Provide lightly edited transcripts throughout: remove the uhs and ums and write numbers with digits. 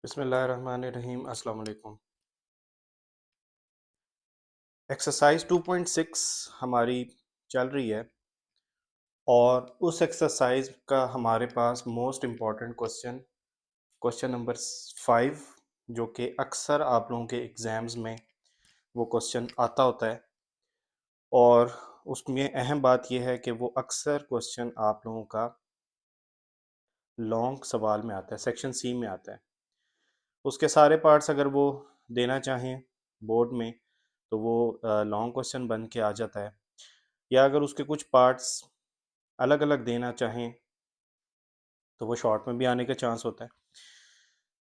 बिस्मिल्लाहिर्रहमानिर्रहीम। अस्सलाम वालेकुम। एक्सरसाइज 2.6 हमारी चल रही है और उस एक्सरसाइज का हमारे पास most important question question number 5 जो कि अक्सर आप लोगों के एग्ज़ाम्स में वो क्वेश्चन आता होता है और उसमें अहम बात यह है कि वो अक्सर क्वेश्चन आप लोगों का लॉन्ग सवाल में आता है, सेक्शन सी में आता है। उसके सारे पार्ट्स अगर वो देना चाहें बोर्ड में तो वो लॉन्ग क्वेश्चन बन के आ जाता है, या अगर उसके कुछ पार्ट्स अलग अलग देना चाहें तो वो शॉर्ट में भी आने का चांस होता है।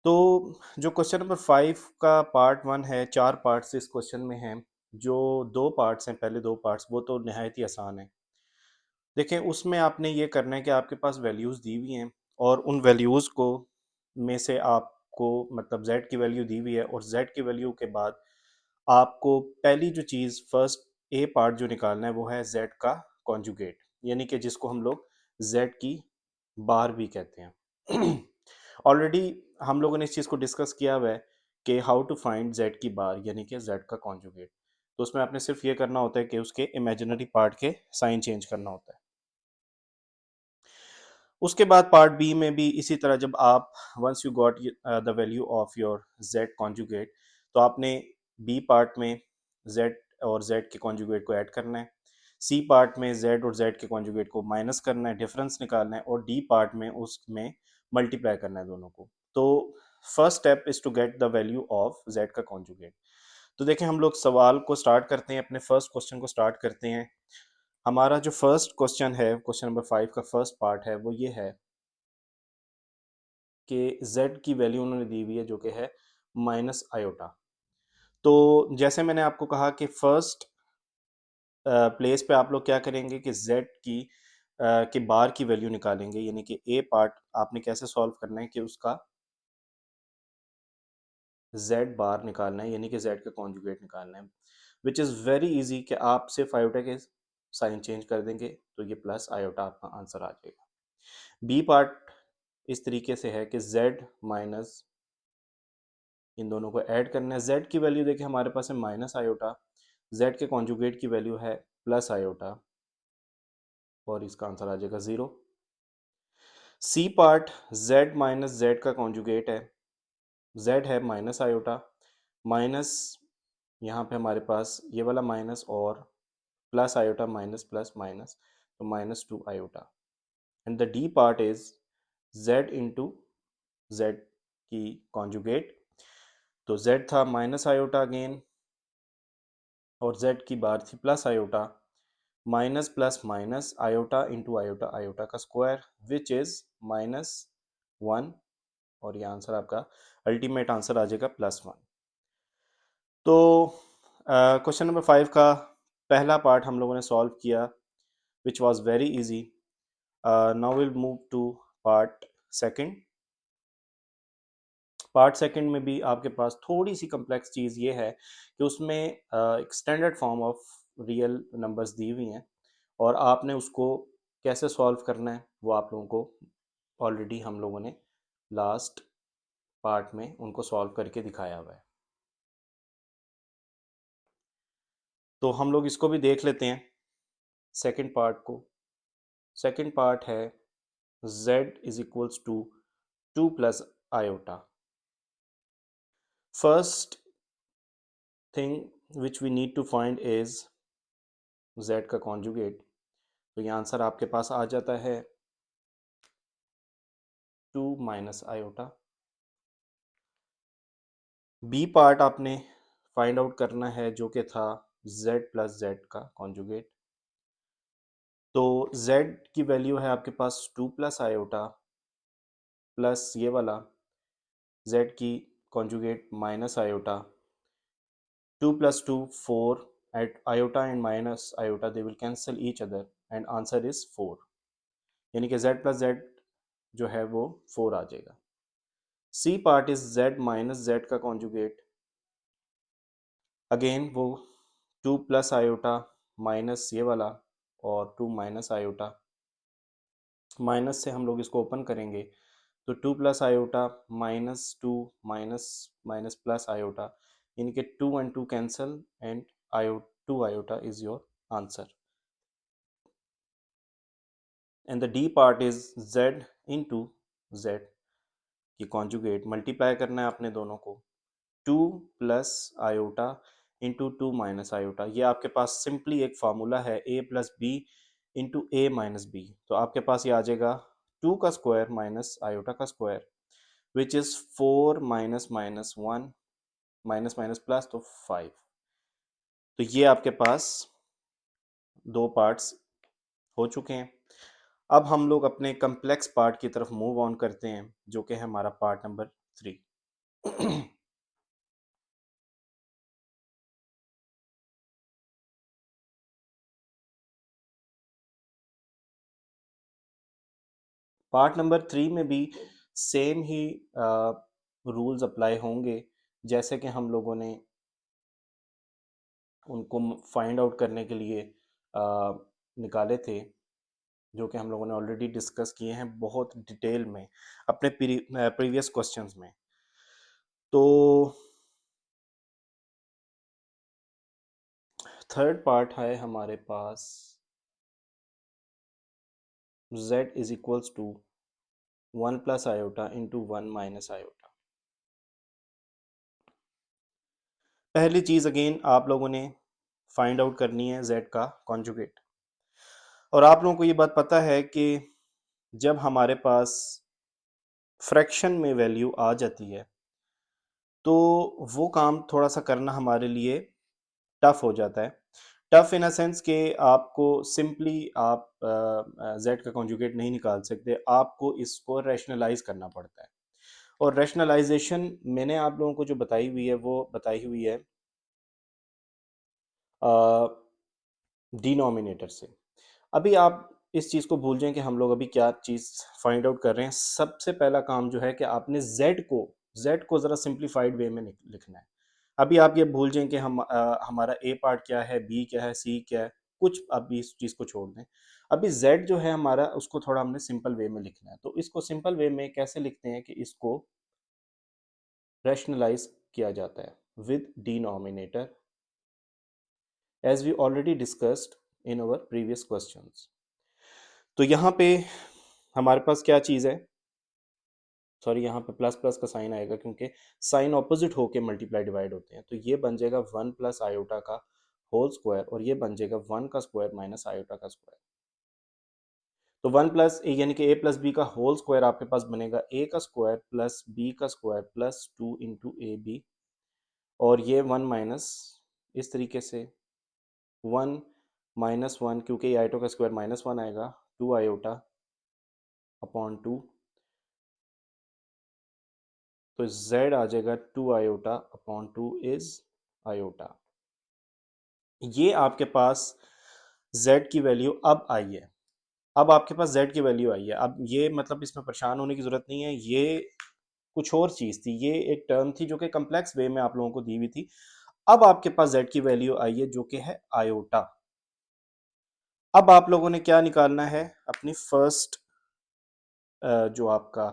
तो जो क्वेश्चन नंबर 5 का पार्ट 1 है, 4 पार्ट्स इस क्वेश्चन में हैं। जो 2 पार्ट्स हैं, पहले 2 पार्ट्स वो तो नहायत ही आसान है। देखें, उसमें आपने ये करना है कि आपके पास वैल्यूज़ दी हुई हैं और उन वैल्यूज़ को में से आपको मतलब z की वैल्यू दी हुई है और z की वैल्यू के बाद आपको पहली जो चीज़ फर्स्ट ए पार्ट जो निकालना है वो है z का कॉन्जुगेट, यानी कि जिसको हम लोग z की बार भी कहते हैं। ऑलरेडी हम लोगों ने इस चीज़ को डिस्कस किया हुआ है कि हाउ टू फाइंड z की बार यानी कि z का कॉन्जुगेट। तो उसमें आपने सिर्फ ये करना होता है कि उसके इमेजिनरी पार्ट के साइन चेंज करना होता है। उसके बाद पार्ट बी में भी इसी तरह, जब आप once you got the value of your z conjugate तो आपने बी पार्ट में z और z के कॉन्जुगेट को ऐड करना है, सी पार्ट में z और z के कॉन्जुगेट को माइनस करना है, डिफरेंस निकालना है, और डी पार्ट में उसमें मल्टीप्लाई करना है दोनों को। तो first step is to get the value of z का कॉन्जुगेट। तो देखें, हम लोग सवाल को स्टार्ट करते हैं, अपने फर्स्ट क्वेश्चन को स्टार्ट करते हैं। हमारा जो फर्स्ट क्वेश्चन है, क्वेश्चन नंबर 5 का फर्स्ट पार्ट है, वो ये है कि z की वैल्यू उन्होंने दी हुई है जो कि है माइनस आयोटा। तो जैसे मैंने आपको कहा कि फर्स्ट प्लेस पे आप लोग क्या करेंगे कि z की के बार की वैल्यू निकालेंगे, यानी कि ए पार्ट आपने कैसे सॉल्व करना है कि उसका z बार निकालना है, यानी कि z का कॉन्जुगेट निकालना है, विच इज़ वेरी इजी कि आप सिर्फ आयोटा के साइन चेंज कर देंगे तो ये प्लस आयोटा आपका आंसर आ जाएगा। बी पार्ट इस तरीके से है कि z माइनस, इन दोनों को ऐड करना है। z की वैल्यू देखिए हमारे पास है माइनस आयोटा, z के कॉन्जुगेट की वैल्यू है प्लस आयोटा और इसका आंसर आ जाएगा 0। C part z minus Z का कॉन्जुगेट है, z है माइनस आयोटा, माइनस यहाँ पे हमारे पास ये वाला माइनस और plus iota, minus plus minus, तो minus 2 iota. And the D part is z into Z की कॉन्जुगेट। तो z था माइनस आयोटा अगेन और z की बार थी plus iota, minus plus minus iota into iota, iota का square which is minus 1, और ये आंसर आपका अल्टीमेट आंसर आ जाएगा +1। तो क्वेश्चन नंबर 5 का पहला पार्ट हम लोगों ने सॉल्व किया which was very easy. Now will move to part second. Part second में भी आपके पास थोड़ी सी कम्प्लेक्स चीज़ ये है कि उसमें एक standard form of real numbers दी हुई हैं और आपने उसको कैसे सॉल्व करना है वो आप लोगों को ऑलरेडी हम लोगों ने लास्ट पार्ट में उनको सॉल्व करके दिखाया हुआ है। तो हम लोग इसको भी देख लेते हैं सेकंड पार्ट को। सेकंड पार्ट है z is equals to 2 plus iota. First thing which we need to find is z का कॉन्जुगेट। तो ये आंसर आपके पास आ जाता है 2 माइनस आयोटा। बी पार्ट आपने फाइंड आउट करना है जो कि था z प्लस जेड का कॉन्जुगेट। तो z की वैल्यू है आपके पास 2 प्लस आयोटा प्लस ये वाला z की conjugate minus iota. 2 plus 2 4, at iota and minus iota they will cancel each other and answer is 4, यानी कि z plus z जो है वो 4 आ जाएगा। C part is z minus z का कॉन्जुगेट, अगेन वो 2 प्लस आयोटा माइनस ये वाला और 2 माइनस आयोटा, माइनस से हम लोग इसको ओपन करेंगे तो 2 plus iota minus two minus minus plus iota, यानी कि 2 and 2 कैंसल एंड आयो 2 iota is your answer. And the D part is z into z की कॉन्जुगेट, मल्टीप्लाई करना है आपने दोनों को. 2 plus iota into 2 minus iota, ये आपके पास सिंपली एक फार्मूला है a plus B into A minus B. तो आपके पास ये आ जाएगा 2 का स्क्वायर माइनस आयोटा का square, which is 4 minus minus 1 minus minus plus, तो 5. तो ये आपके पास दो पार्ट्स हो चुके हैं. अब हम लोग अपने कम्प्लेक्स पार्ट की तरफ मूव ऑन करते हैं, जो कि है हमारा पार्ट नंबर 3. पार्ट नंबर 3 में भी सेम ही रूल्स अप्लाई होंगे जैसे कि हम लोगों ने उनको फाइंड आउट करने के लिए निकाले थे, जो कि हम लोगों ने ऑलरेडी डिस्कस किए हैं बहुत डिटेल में अपने प्रीवियस क्वेश्चंस में. तो थर्ड पार्ट है हमारे पास z is equals to 1 plus iota into 1 minus iota. पहली चीज अगेन आप लोगों ने फाइंड आउट करनी है z का कॉन्जुगेट. और आप लोगों को ये बात पता है कि जब हमारे पास फ्रैक्शन में वैल्यू आ जाती है तो वो काम थोड़ा सा करना हमारे लिए टफ हो जाता है. टफ इन अ सेंस कि आपको सिंपली आप z का कॉन्जुगेट नहीं निकाल सकते, आपको इसको रैशनलाइज करना पड़ता है. और रैशनलाइजेशन मैंने आप लोगों को जो बताई हुई है वो बताई हुई है डिनोमिनेटर से. अभी आप इस चीज़ को भूल जाएं कि हम लोग अभी क्या चीज़ फाइंड आउट कर रहे हैं. सबसे पहला काम जो है कि आपने z को ज़रा सिंप्लीफाइड वे में लिखना है. अभी आप ये भूल जाएं कि हमारा ए पार्ट क्या है, बी क्या है, सी क्या है, कुछ अभी इस चीज़ को छोड़ दें. अभी z जो है हमारा, उसको थोड़ा हमने सिंपल वे में लिखना है. तो इसको सिंपल वे में कैसे लिखते हैं कि इसको रैशनलाइज किया जाता है with denominator, as we already discussed in our previous questions. तो यहाँ पे हमारे पास क्या चीज़ है, सॉरी यहाँ पे प्लस प्लस का साइन आएगा क्योंकि साइन ऑपोजिट होके मल्टीप्लाई डिवाइड होते हैं. तो ये बन जाएगा 1 प्लस आयोटा का होल स्क्वायर, और ये बन जाएगा 1 का स्क्वायर माइनस आयोटा का स्क्वायर. तो 1 प्लस ए यानी कि ए प्लस बी का होल स्क्वायर आपके पास बनेगा ए का स्क्वायर प्लस बी का square plus 2 into A B, और ये 1 माइनस इस तरीके से 1 माइनस 1, क्योंकि आयोटा का स्क्वायर माइनस 1 आएगा, 2 आयोटा अपॉन 2. तो z आ जाएगा 2 आयोटा अपॉन 2 इज आयोटा. ये आपके पास z की वैल्यू अब आई है. अब आपके पास z की वैल्यू आई है. अब ये मतलब इसमें परेशान होने की जरूरत नहीं है, ये कुछ और चीज थी, ये एक टर्म थी जो कि कम्प्लेक्स वे में आप लोगों को दी हुई थी. अब आपके पास z की वैल्यू आई है जो कि है आयोटा. अब आप लोगों ने क्या निकालना है, अपनी फर्स्ट जो आपका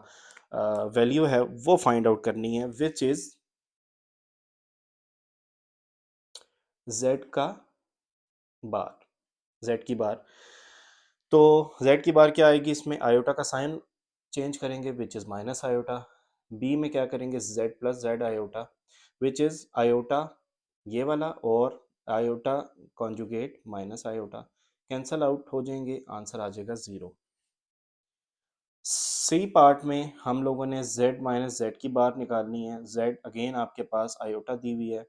वैल्यू है वो फाइंड आउट करनी है, विच इज z का बार, z की बार. तो z की बार क्या आएगी, इसमें आयोटा का साइन चेंज करेंगे which is minus iota. B में क्या करेंगे, z plus Z iota which is iota ये वाला, और iota conjugate minus iota, cancel out हो जाएंगे, आंसर आ जाएगा 0. सी पार्ट में हम लोगों ने z माइनस जेड की बार निकालनी है. z अगेन आपके पास आयोटा दी हुई है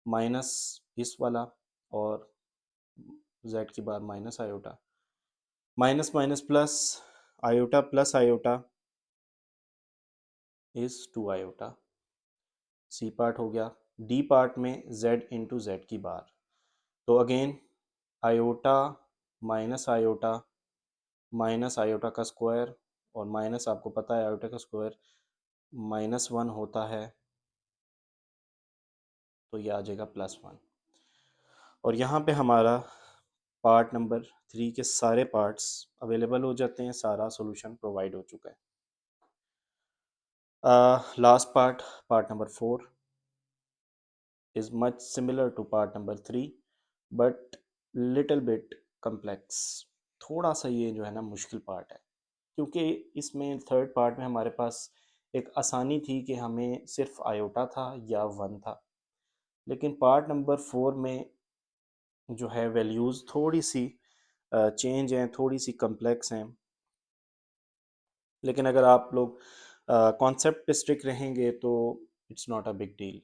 माइनस इस वाला, और z की बार minus iota, minus minus plus, iota plus iota is 2 iota. C part हो गया. डी पार्ट में z इंटू जेड की बार, तो अगेन आयोटा माइनस आयोटा का स्क्वायर, और माइनस आपको पता है आयोटा का स्क्वायर -1 होता है, तो ये आ जाएगा +1. और यहाँ पे हमारा पार्ट नंबर 3 के सारे पार्ट्स अवेलेबल हो जाते हैं, सारा सॉल्यूशन प्रोवाइड हो चुका है. Last part number 4 is much similar to part number 3 but little bit complex। थोड़ा सा ये जो है ना मुश्किल पार्ट है, क्योंकि इसमें थर्ड पार्ट में हमारे पास एक आसानी थी कि हमें सिर्फ आयोटा था या वन था, लेकिन पार्ट नंबर 4 में जो है वैल्यूज़ थोड़ी सी चेंज हैं, थोड़ी सी कम्प्लेक्स हैं। लेकिन अगर आप लोग कॉन्सेप्ट पे स्टिक रहेंगे तो it's not a big deal.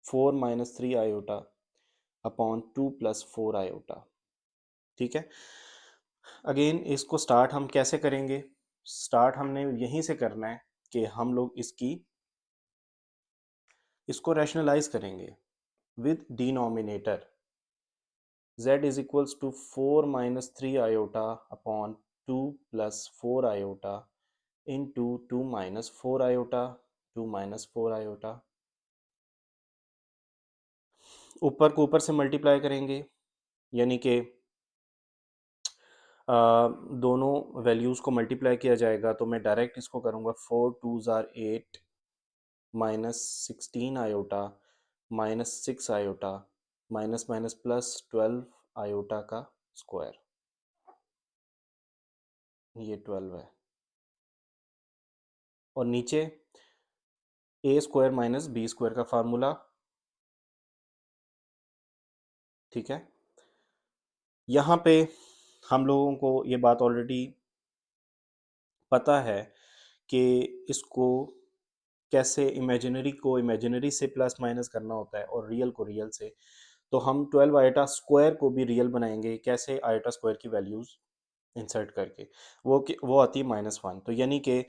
4 - 3 iota upon 2 + 4 iota, ठीक है। अगेन इसको स्टार्ट हम कैसे करेंगे? स्टार्ट हमने यहीं से करना है कि हम लोग इसको रैशनलाइज करेंगे with denominator. z is equals to 4 - 3 iota upon 2 + 4 iota into 2 - 4 iota, 2 - 4 iota. ऊपर को ऊपर से मल्टीप्लाई करेंगे, यानी कि दोनों वैल्यूज़ को मल्टीप्लाई किया जाएगा, तो मैं डायरेक्ट इसको करूँगा 4 × 2 = 8 -16 iota -6 iota minus minus plus 12 iota का स्क्वायर, ये 12 है। और नीचे a² - b² का फार्मूला, ठीक है। यहाँ पे हम लोगों को ये बात ऑलरेडी पता है कि इसको कैसे इमेजिनरी को इमेजिनरी से प्लस माइनस करना होता है और रियल को रियल से। तो हम 12 आयोटा स्क्वायर को भी रियल बनाएंगे, कैसे? आयोटा स्क्वायर की वैल्यूज इंसर्ट करके, वो आती है -1। तो यानी कि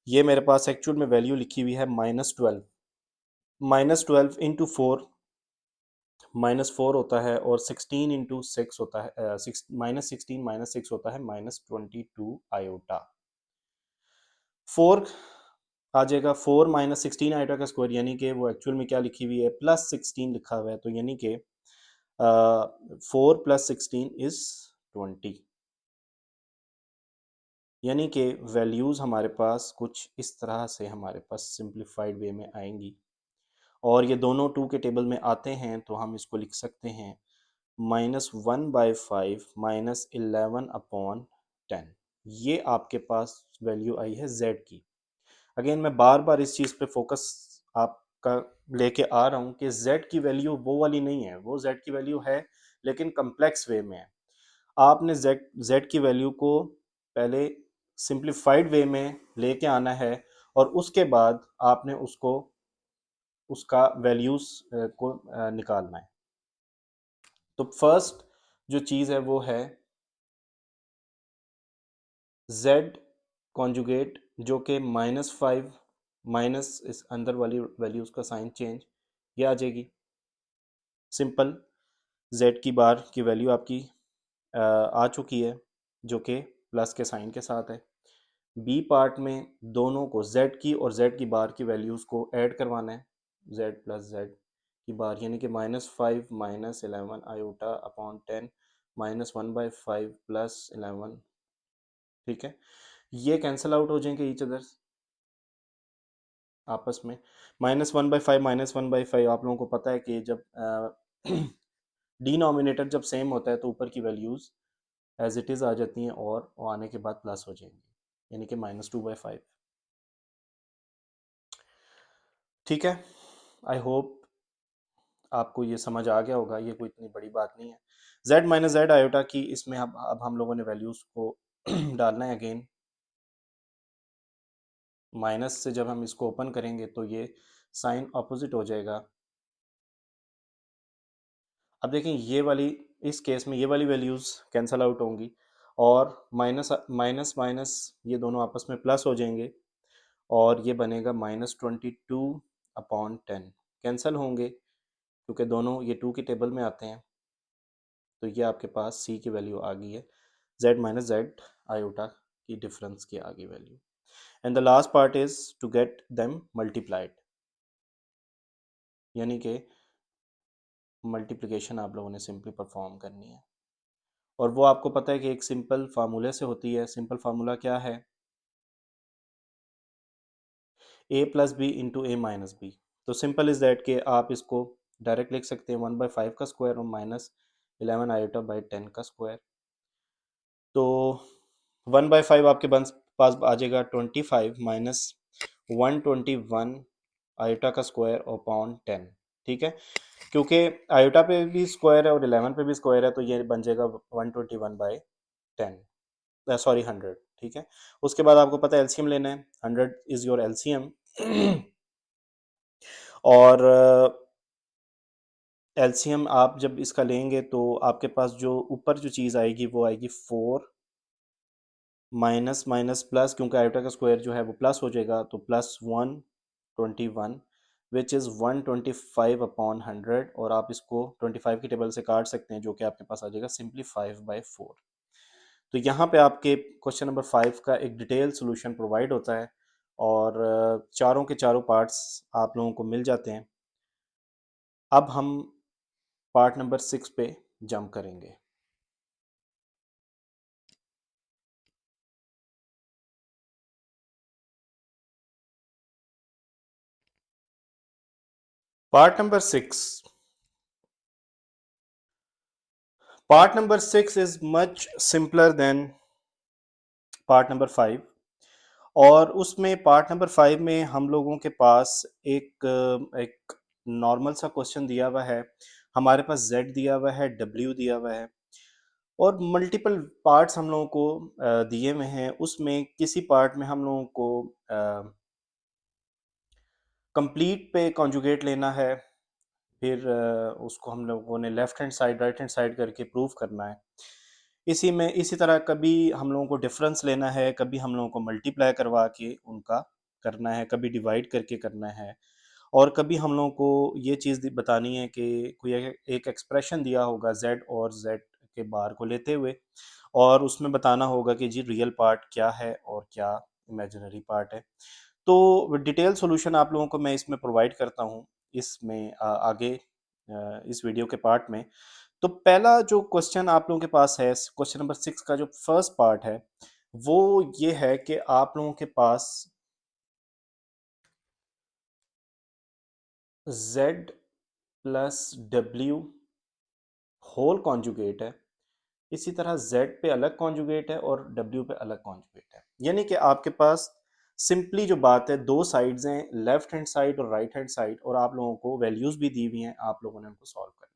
ये मेरे पास एक्चुअल में वैल्यू लिखी हुई है -12। -12 इंटू 4 -4 होता है, और 16 इंटू 6 होता है -16 -6 होता है -22 आयोटा। 4 आ जाएगा, 4 - 16 आयोटा का स्क्वायर, यानी कि वो एक्चुअल में क्या लिखी हुई है, +16 लिखा हुआ है। तो यानी कि 4 + 16 इज 20। यानी कि वैल्यूज़ हमारे पास कुछ इस तरह से हमारे पास सिंप्लीफाइड वे में आएंगी, और ये दोनों 2 के टेबल में आते हैं, तो हम इसको लिख सकते हैं -1/5 -11/10। ये आपके पास वैल्यू आई है z की। अगेन मैं बार बार इस चीज़ पे फोकस आपका लेके आ रहा हूँ कि z की वैल्यू वो वाली नहीं है, वो z की वैल्यू है लेकिन कम्प्लेक्स वे में है। आपने z की वैल्यू को पहले सिंप्लीफाइड वे में लेके आना है, और उसके बाद आपने उसका वैल्यूज को निकालना है। तो फर्स्ट जो चीज़ है वो है z कॉन्जुगेट, जो कि -5 माइनस इस अंदर वाली वैल्यूज का साइन चेंज, ये आ जाएगी सिंपल। z की बार की वैल्यू आपकी आ चुकी है, जो कि प्लस के साइन के साथ है। बी पार्ट में दोनों को z की और z की बार की वैल्यूज़ को ऐड करवाना है, z + z की बार, यानी कि -5 -11 आयोटा अपॉन 10 -1/5 + 11, ठीक है। ये कैंसिल आउट हो जाएंगे ईच अदर आपस में। -1/5 -1/5 आप लोगों को पता है कि जब डिनोमिनेटर जब सेम होता है तो ऊपर की वैल्यूज़ एज इट इज़ आ जाती हैं, और वो आने के बाद प्लस हो जाएंगी, यानी कि -2/5, ठीक है। आई होप आपको ये समझ आ गया होगा, ये कोई इतनी बड़ी बात नहीं है। z - z आयोटा की इसमें अब हम लोगों ने वैल्यूज़ को डालना है। अगेन माइनस से जब हम इसको ओपन करेंगे तो ये साइन अपोजिट हो जाएगा। अब देखें ये वाली, इस केस में ये वाली वैल्यूज़ कैंसल आउट होंगी, और माइनस माइनस माइनस ये दोनों आपस में प्लस हो जाएंगे, और ये बनेगा -22/10। कैंसल होंगे क्योंकि दोनों ये 2 के टेबल में आते हैं, तो ये आपके पास c की वैल्यू आ गई है, z - z आयोटा की डिफरेंस की आ गई value. And the last part is to get them multiplied, यानी कि मल्टीप्लिकेशन आप लोगों ने सिंपली परफॉर्म करनी है, और वो आपको पता है कि एक सिंपल फार्मूले से होती है। सिंपल फार्मूला क्या है? ए plus B into A minus B. तो सिंपल इज दैट कि आप इसको डायरेक्ट लिख सकते हैं 1/5 का स्क्वायर और माइनस 11 i/10 का स्क्वायर। तो 1/5 आपके पास आ जाएगा 25 माइनस 121 का स्क्वायर और पाउंड 10। ठीक है, क्योंकि आयोटा पे भी स्क्वायर है और 11 पे भी स्क्वायर है, तो ये बन जाएगा 121/10, सॉरी 100। ठीक है, उसके बाद आपको पता है एलसीएम लेना है, 100 इज योर एलसीएम। और एलसीएम आप जब इसका लेंगे तो आपके पास जो ऊपर जो चीज़ आएगी वो आएगी 4 माइनस माइनस प्लस, क्योंकि आयोटा का स्क्वायर जो है वो प्लस हो जाएगा, तो +121 विच इज़ 125/100। और आप इसको 25 की टेबल से काट सकते हैं, जो कि आपके पास आ जाएगा सिंपली 5/4। तो यहाँ पे आपके क्वेश्चन नंबर 5 का एक डिटेल सोल्यूशन प्रोवाइड होता है और चारों के चारों पार्ट्स आप लोगों को मिल जाते हैं। अब हम पार्ट नंबर 6 पे जंप करेंगे। Part number 6, part number 6 is much simpler than part number 5। और उसमें पार्ट नंबर 5 में हम लोगों के पास एक नॉर्मल सा क्वेश्चन दिया हुआ है, हमारे पास z दिया हुआ है, w दिया हुआ है और मल्टीपल पार्ट्स हम लोगों को दिए हुए हैं। उसमें किसी पार्ट में हम लोगों को कंप्लीट पे कॉन्जुगेट लेना है, फिर उसको हम लोगों ने left hand side right hand side करके प्रूव करना है। इसी तरह कभी हम लोगों को डिफरेंस लेना है, कभी हम लोगों को मल्टीप्लाई करवा के उनका करना है, कभी डिवाइड करके करना है, और कभी हम लोगों को ये चीज़ बतानी है कि कोई एक एक्सप्रेशन दिया होगा z और z के बार को लेते हुए, और उसमें बताना होगा कि जी रियल पार्ट क्या है और क्या इमेजिनरी पार्ट है। तो डिटेल सॉल्यूशन आप लोगों को मैं इसमें प्रोवाइड करता हूँ इसमें आगे इस वीडियो के पार्ट में। तो पहला जो क्वेश्चन आप लोगों के पास है, क्वेश्चन नंबर 6 का जो फर्स्ट पार्ट है वो ये है कि आप लोगों के पास z plus w whole conjugate है, इसी तरह z पे अलग कॉन्जुगेट है और w पे अलग कॉन्जुगेट है। यानी कि आपके पास सिंपली जो बात है, दो साइड्स हैं, लेफ्ट हैंड साइड और राइट हैंड साइड, और आप लोगों को वैल्यूज भी दी हुई हैं, आप लोगों ने उनको सॉल्व करना है।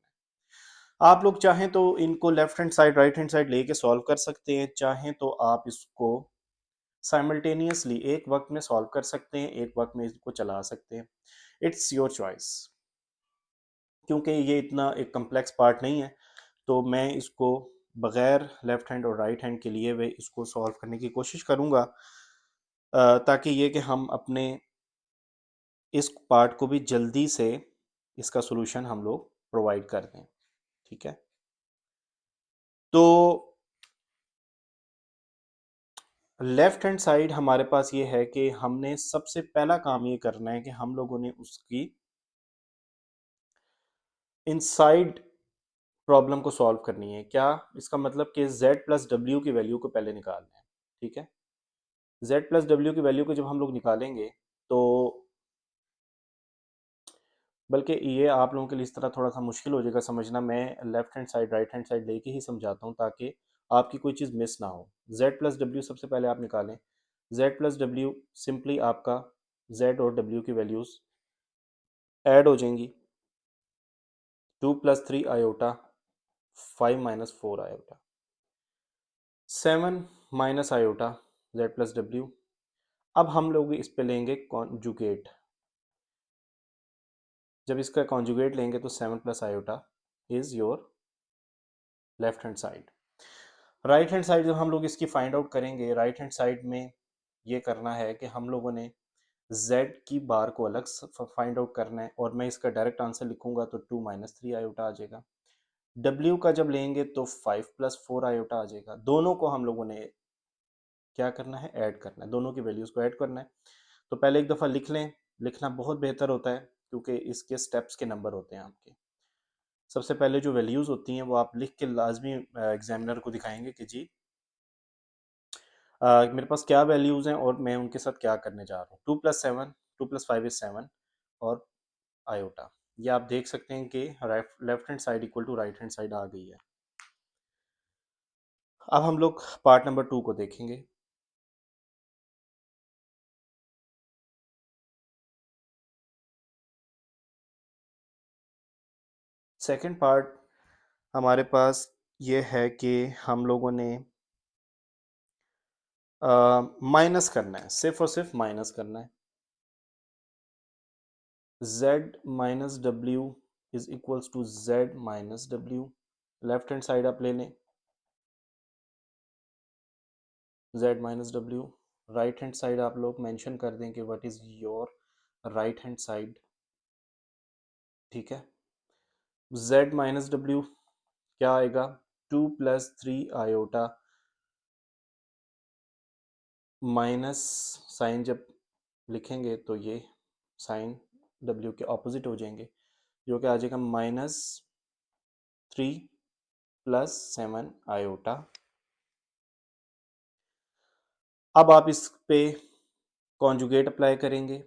आप लोग चाहें तो इनको left hand side right hand side लेके सॉल्व कर सकते हैं, चाहें तो आप इसको साइमल्टेनियसली एक वक्त में सॉल्व कर सकते हैं, एक वक्त में इसको चला सकते हैं। इट्स योर चॉइस, क्योंकि ये इतना एक कम्प्लेक्स पार्ट नहीं है, तो मैं इसको बगैर लेफ्ट हैंड और राइट हैंड के लिए वे इसको सॉल्व करने की कोशिश करूँगा, ताकि ये कि हम अपने इस पार्ट को भी जल्दी से इसका सॉल्यूशन हम लोग प्रोवाइड कर दें। ठीक है, तो लेफ्ट हैंड साइड हमारे पास ये है कि हमने सबसे पहला काम ये करना है कि हम लोगों ने उसकी इनसाइड प्रॉब्लम को सॉल्व करनी है। क्या इसका मतलब कि z प्लस डब्ल्यू की वैल्यू को पहले निकालना है। ठीक है, z प्लस डब्ल्यू की वैल्यू को जब हम लोग निकालेंगे तो बल्कि ये आप लोगों के लिए इस तरह थोड़ा सा मुश्किल हो जाएगा समझना, मैं left hand side right hand side लेके ही समझाता हूँ ताकि आपकी कोई चीज़ मिस ना हो। z प्लस डब्ल्यू सबसे पहले आप निकालें। z प्लस डब्ल्यू सिंपली आपका z और w की वैल्यूज़ ऐड हो जाएंगी। 2 + 3 i, 5 - 4 i, 7 - i, z plus W. अब हम लोग इस पे लेंगे कॉन्जुगेट। जब इसका कॉन्जुगेट लेंगे तो 7 + i is your left hand side. Right hand side जब हम लोग इसकी फाइंड आउट करेंगे, राइट हैंड साइड में ये करना है कि हम लोगों ने z की बार को अलग फाइंड आउट करना है, और मैं इसका डायरेक्ट आंसर लिखूंगा तो 2 - 3 i आ जाएगा। w का जब लेंगे तो 5 + 4 i आ जाएगा। दोनों को हम लोगों ने क्या करना है, ऐड करना है, दोनों की वैल्यूज़ को ऐड करना है। तो पहले एक दफ़ा लिख लें, लिखना बहुत बेहतर होता है क्योंकि इसके स्टेप्स के नंबर होते हैं आपके। सबसे पहले जो वैल्यूज़ होती हैं वो आप लिख के लाजमी एग्जामिनर को दिखाएंगे कि जी मेरे पास क्या वैल्यूज़ हैं और मैं उनके साथ क्या करने जा रहा हूँ। 2 + 7, 2 + 5 = 7 और आयोटा। ये आप देख सकते हैं कि left hand side equal to right hand side आ गई है। अब हम लोग पार्ट नंबर 2 को देखेंगे। सेकंड पार्ट हमारे पास ये है कि हम लोगों ने माइनस करना है, सिर्फ और सिर्फ माइनस करना है। z माइनस डब्ल्यू is equals to z minus डब्ल्यू। लेफ्ट हैंड साइड आप ले लें, z माइनस डब्ल्यू। राइट हैंड साइड आप लोग मेंशन कर दें कि what is your right hand side. ठीक है, z माइनस डब्ल्यू क्या आएगा? 2 + 3 आयोटा माइनस साइन जब लिखेंगे तो ये साइन w के ऑपोजिट हो जाएंगे, जो कि आ जाएगा -3 + 7 आयोटा। अब आप इस पे कॉन्जुगेट अप्लाई करेंगे,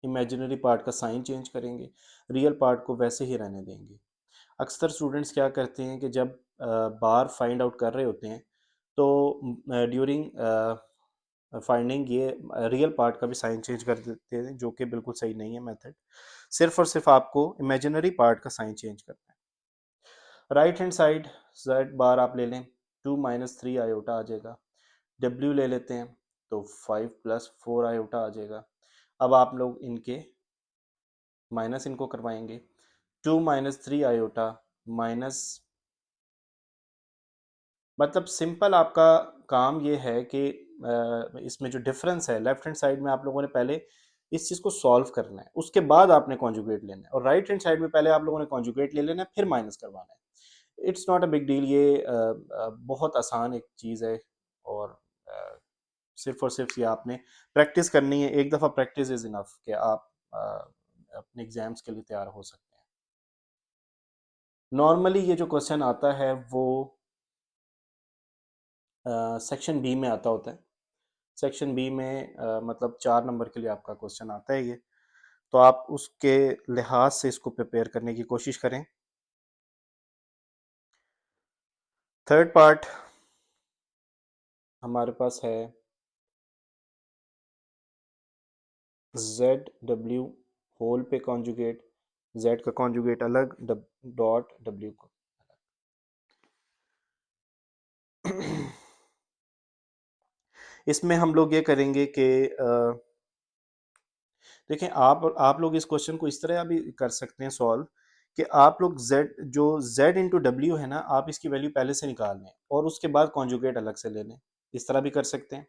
इमेजिनरी पार्ट का साइन चेंज करेंगे, रियल पार्ट को वैसे ही रहने देंगे। अक्सर स्टूडेंट्स क्या करते हैं कि जब बार फाइंड आउट कर रहे होते हैं तो ड्यूरिंग फाइंडिंग ये रियल पार्ट का भी साइन चेंज कर देते हैं, जो कि बिल्कुल सही नहीं है मेथड। सिर्फ और सिर्फ आपको इमेजिनरी पार्ट का साइन चेंज करना है। राइट हैंड साइड z बार आप ले लें, 2 - 3 आयोटा आ जाएगा। w ले लेते हैं तो 5 + 4 आयोटा आ जाएगा। अब आप लोग इनके माइनस इनको करवाएंगे, 2 - 3 आयोटा माइनस, मतलब सिंपल आपका काम ये है कि इसमें जो डिफरेंस है लेफ्ट हैंड साइड में आप लोगों ने पहले इस चीज़ को सॉल्व करना है, उसके बाद आपने कॉन्जुगेट लेना है, और राइट हैंड साइड में पहले आप लोगों ने कॉन्जुगेट ले लेना है फिर माइनस करवाना है। It's not a big deal, ये बहुत आसान एक चीज़ है, और सिर्फ और सिर्फ ये आपने प्रैक्टिस करनी है। एक दफ़ा प्रैक्टिस इज़ इनफ कि आप अपने एग्जाम्स के लिए तैयार हो सकते हैं। नॉर्मली ये जो क्वेश्चन आता है वो सेक्शन बी में आता होता है। सेक्शन बी में मतलब 4 नंबर के लिए आपका क्वेश्चन आता है ये, तो आप उसके लिहाज से इसको प्रिपेयर करने की कोशिश करें। थर्ड पार्ट हमारे पास है जेड डब्ल्यू होल पे कॉन्जुगेट, जेड का कॉन्जुगेट अलग, डॉट डब्ल्यू को इसमें हम लोग ये करेंगे कि देखें, आप लोग इस क्वेश्चन को इस तरह भी कर सकते हैं सॉल्व कि आप लोग z जो z इंटू डब्ल्यू है ना, आप इसकी वैल्यू पहले से निकाल लें और उसके बाद कॉन्जुगेट अलग से ले लें। इस तरह भी कर सकते हैं।